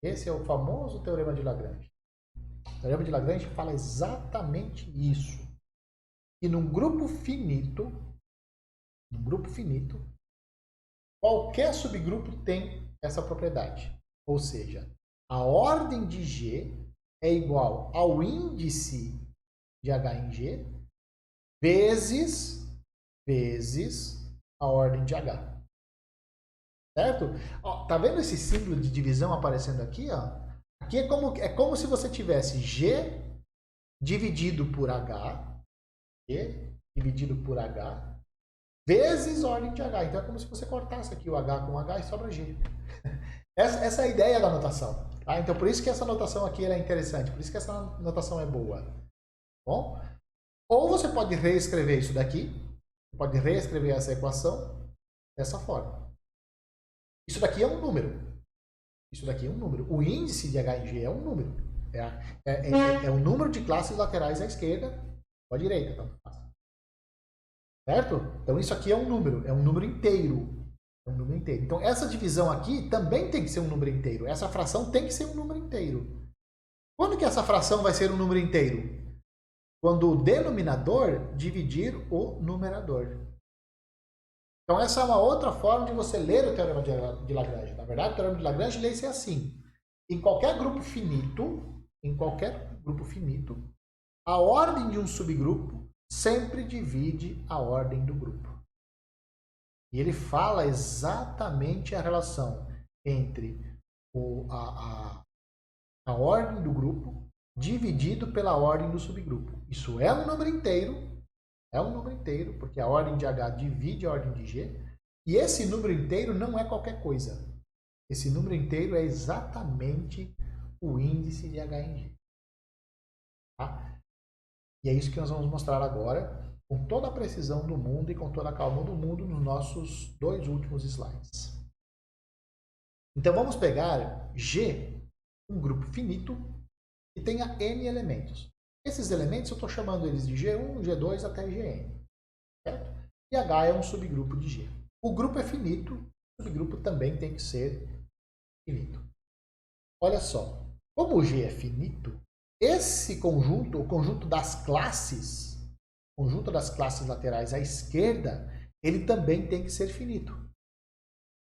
Esse é o famoso Teorema de Lagrange. O Teorema de Lagrange fala exatamente isso. E num grupo finito, qualquer subgrupo tem essa propriedade. Ou seja, a ordem de G é igual ao índice de H em G vezes a ordem de H. Certo? Ó, tá vendo esse símbolo de divisão aparecendo aqui? Ó? Aqui é como se você tivesse G dividido por H, G dividido por H, vezes ordem de H. Então é como se você cortasse aqui o H com H e sobra G. Essa é a ideia da notação. Tá? Então por isso que essa notação aqui é interessante, por isso que essa notação é boa. Bom? Ou você pode reescrever isso daqui, pode reescrever essa equação dessa forma. Isso daqui é um número. Isso daqui é um número. O índice de H em G é um número. É o número de classes laterais à esquerda ou à direita. Então, certo? Então isso aqui é um número inteiro. É um número inteiro. Então essa divisão aqui também tem que ser um número inteiro. Essa fração tem que ser um número inteiro. Quando que essa fração vai ser um número inteiro? Quando o denominador dividir o numerador. Então essa é uma outra forma de você ler o Teorema de Lagrange. Na verdade, o Teorema de Lagrange lê-se assim. Em qualquer grupo finito, a ordem de um subgrupo sempre divide a ordem do grupo. E ele fala exatamente a relação entre a ordem do grupo dividido pela ordem do subgrupo. Isso é um número inteiro, porque a ordem de H divide a ordem de G, e esse número inteiro não é qualquer coisa. Esse número inteiro é exatamente o índice de H em G. Tá? E é isso que nós vamos mostrar agora, com toda a precisão do mundo e com toda a calma do mundo, nos nossos 2 últimos slides. Então vamos pegar G, um grupo finito, que tenha N elementos. Esses elementos eu estou chamando eles de G1, G2 até Gn. Certo? E H é um subgrupo de G. O grupo é finito, o subgrupo também tem que ser finito. Olha só, como o G é finito, esse conjunto, o conjunto das classes laterais à esquerda, ele também tem que ser finito.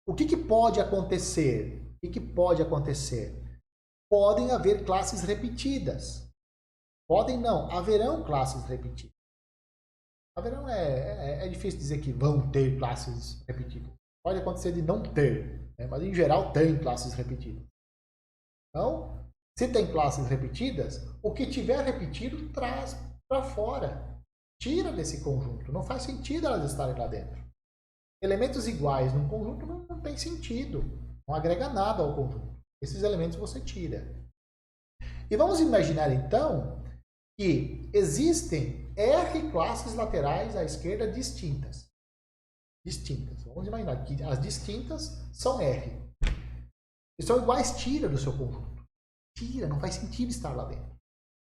O que pode acontecer? Podem haver classes repetidas. Podem não, haverão classes repetidas. Haverão é difícil dizer que vão ter classes repetidas. Pode acontecer de não ter, né? Mas em geral tem classes repetidas. Então, se tem classes repetidas, o que tiver repetido traz para fora. Tira desse conjunto. Não faz sentido elas estarem lá dentro. Elementos iguais num conjunto não tem sentido. Não agrega nada ao conjunto. Esses elementos você tira. E vamos imaginar então que existem R classes laterais à esquerda distintas. Vamos imaginar que as distintas são R. Se são iguais, tira do seu conjunto. Tira, não faz sentido estar lá dentro.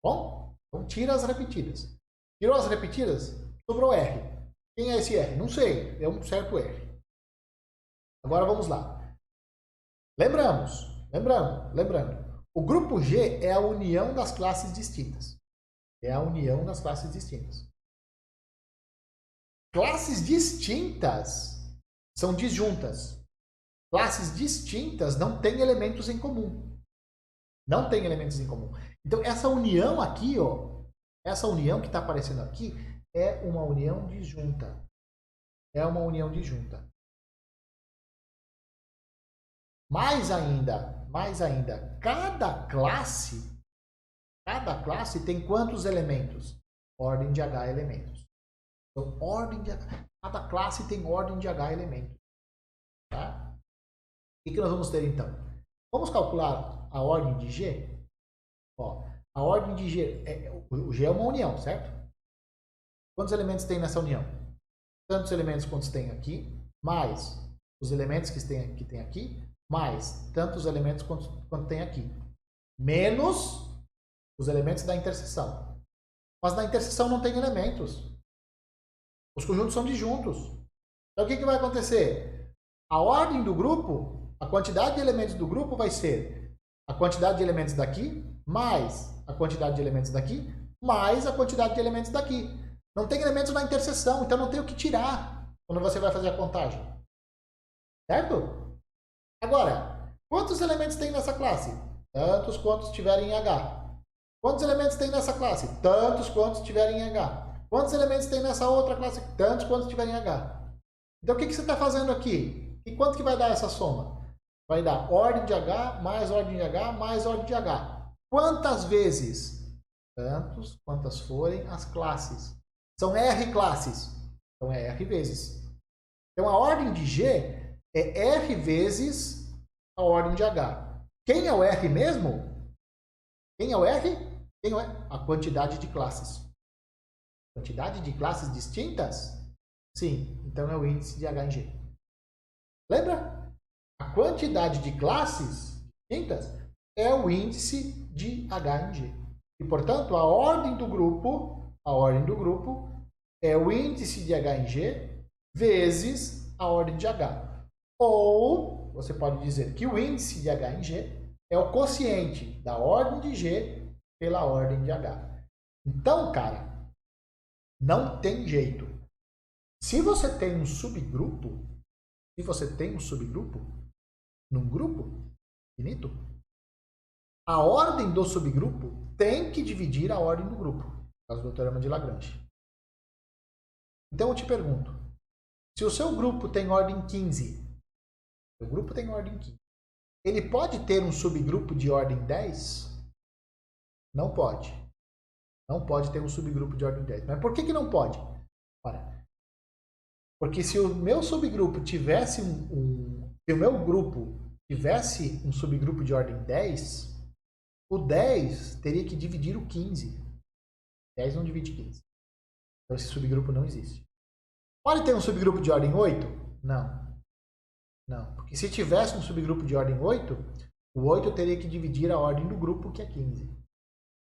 Bom? Então tira as repetidas. Tirou as repetidas, sobrou R. Quem é esse R? Não sei, é um certo R. Agora vamos lá. Lembrando, o grupo G é a união das classes distintas. Classes distintas são disjuntas. Classes distintas não têm elementos em comum. Então, essa união aqui, ó, essa união que está aparecendo aqui, é uma união disjunta. Mais ainda, cada classe tem quantos elementos? Ordem de H elementos. Então, cada classe tem ordem de H elementos. Tá? O que nós vamos ter então? Vamos calcular a ordem de G? Ó, a ordem de G, o G é uma união, certo? Quantos elementos tem nessa união? Tantos elementos quantos tem aqui, mais os elementos que tem aqui, mais tantos elementos quanto tem aqui, menos os elementos da interseção. Mas na interseção não tem elementos. Os conjuntos são disjuntos. Então o que vai acontecer? A ordem do grupo, a quantidade de elementos do grupo vai ser a quantidade de elementos daqui, mais a quantidade de elementos daqui, mais a quantidade de elementos daqui. Não tem elementos na interseção, então não tem o que tirar quando você vai fazer a contagem. Certo? Agora, quantos elementos tem nessa classe? Tantos quantos tiverem em H. Quantos elementos tem nessa classe? Tantos quantos tiverem em H. Quantos elementos tem nessa outra classe? Tantos quantos tiverem em H. Então, o que você está fazendo aqui? E quanto que vai dar essa soma? Vai dar ordem de H, mais ordem de H, mais ordem de H. Quantas vezes? Tantos quantas forem as classes. São R classes. Então, é R vezes. Então, a ordem de G é R vezes a ordem de H. Quem é o R mesmo? Quem é o R? Quem é? A quantidade de classes. Quantidade de classes distintas? Sim. Então, é o índice de H em G. Lembra? A quantidade de classes distintas é o índice de H em G. E, portanto, a ordem do grupo é o índice de H em G vezes a ordem de H. Ou, você pode dizer que o índice de H em G é o quociente da ordem de G pela ordem de H. Então, cara, não tem jeito. Se você tem um subgrupo, num grupo finito, a ordem do subgrupo tem que dividir a ordem do grupo, por causa do teorema de Lagrange. Então eu te pergunto, se o seu grupo tem ordem 15, ele pode ter um subgrupo de ordem 10? Não pode. Não pode ter um subgrupo de ordem 10. Mas por que não pode? Ora, porque se o meu subgrupo tivesse se o meu grupo tivesse um subgrupo de ordem 10, o 10 teria que dividir o 15. 10 não divide 15. Então esse subgrupo não existe. Pode ter um subgrupo de ordem 8? Não. Não, porque se tivesse um subgrupo de ordem 8, o 8 teria que dividir a ordem do grupo, que é 15.